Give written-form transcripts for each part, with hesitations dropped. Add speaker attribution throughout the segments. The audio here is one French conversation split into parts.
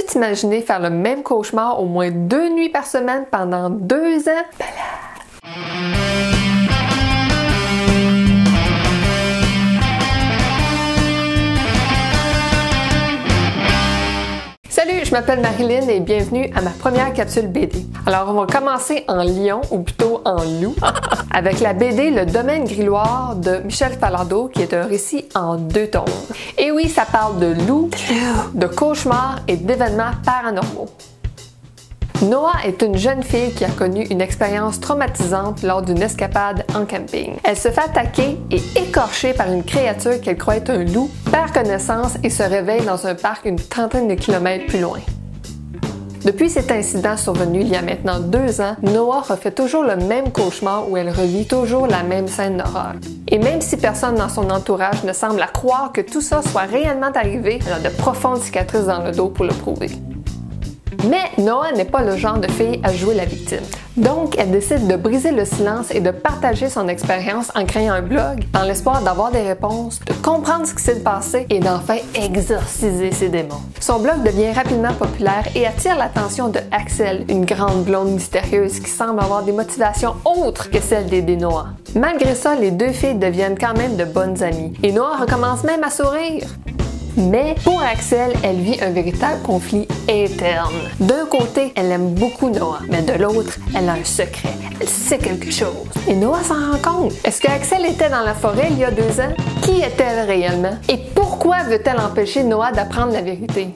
Speaker 1: t'imaginer faire le même cauchemar au moins 2 nuits par semaine pendant 2 ans? Salut, je m'appelle Marilyn et bienvenue à ma première capsule BD. Alors, on va commencer en lion, ou plutôt en loup, avec la BD Le Domaine Grilloire de Michel Falardeau, qui est un récit en 2 tomes. Et oui, ça parle de loups, de cauchemars et d'événements paranormaux. Noah est une jeune fille qui a connu une expérience traumatisante lors d'une escapade en camping. Elle se fait attaquer et écorcher par une créature qu'elle croit être un loup, perd connaissance et se réveille dans un parc une trentaine de kilomètres plus loin. Depuis cet incident survenu il y a maintenant 2 ans, Noah refait toujours le même cauchemar où elle revit toujours la même scène d'horreur. Et même si personne dans son entourage ne semble à croire que tout ça soit réellement arrivé, elle a de profondes cicatrices dans le dos pour le prouver. Mais Noah n'est pas le genre de fille à jouer la victime. Donc, elle décide de briser le silence et de partager son expérience en créant un blog, dans l'espoir d'avoir des réponses, de comprendre ce qui s'est passé et d'enfin exorciser ses démons. Son blog devient rapidement populaire et attire l'attention de Axel, une grande blonde mystérieuse qui semble avoir des motivations autres que celles des Noah. Malgré ça, les 2 filles deviennent quand même de bonnes amies et Noah recommence même à sourire. Mais pour Axel, elle vit un véritable conflit interne. D'un côté, elle aime beaucoup Noah, mais de l'autre, elle a un secret. Elle sait quelque chose. Et Noah s'en rend compte. Est-ce que Axel était dans la forêt il y a 2 ans? Qui est-elle réellement? Et pourquoi veut-elle empêcher Noah d'apprendre la vérité?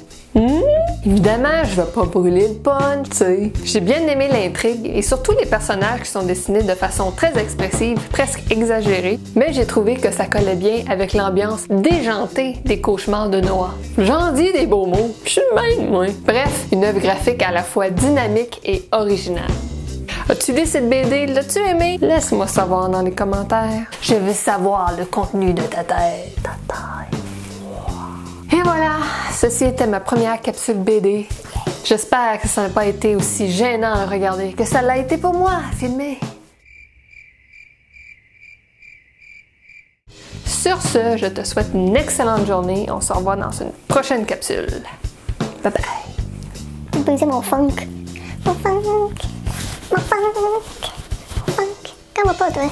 Speaker 1: Évidemment, je vais pas brûler le punch, tu sais. J'ai bien aimé l'intrigue et surtout les personnages qui sont dessinés de façon très expressive, presque exagérée, mais j'ai trouvé que ça collait bien avec l'ambiance déjantée des cauchemars de Noah. J'en dis des beaux mots, je suis le même, moi. Bref, une œuvre graphique à la fois dynamique et originale. As-tu lu cette BD? L'as-tu aimé? Laisse-moi savoir dans les commentaires. Je veux savoir le contenu de ta tête. Et voilà, ceci était ma première capsule BD. J'espère que ça n'a pas été aussi gênant à regarder que ça l'a été pour moi à filmer. Sur ce, je te souhaite une excellente journée. On se revoit dans une prochaine capsule. Bye bye.
Speaker 2: Briser mon funk. Mon funk. Mon funk. Mon funk. Comment pas, toi?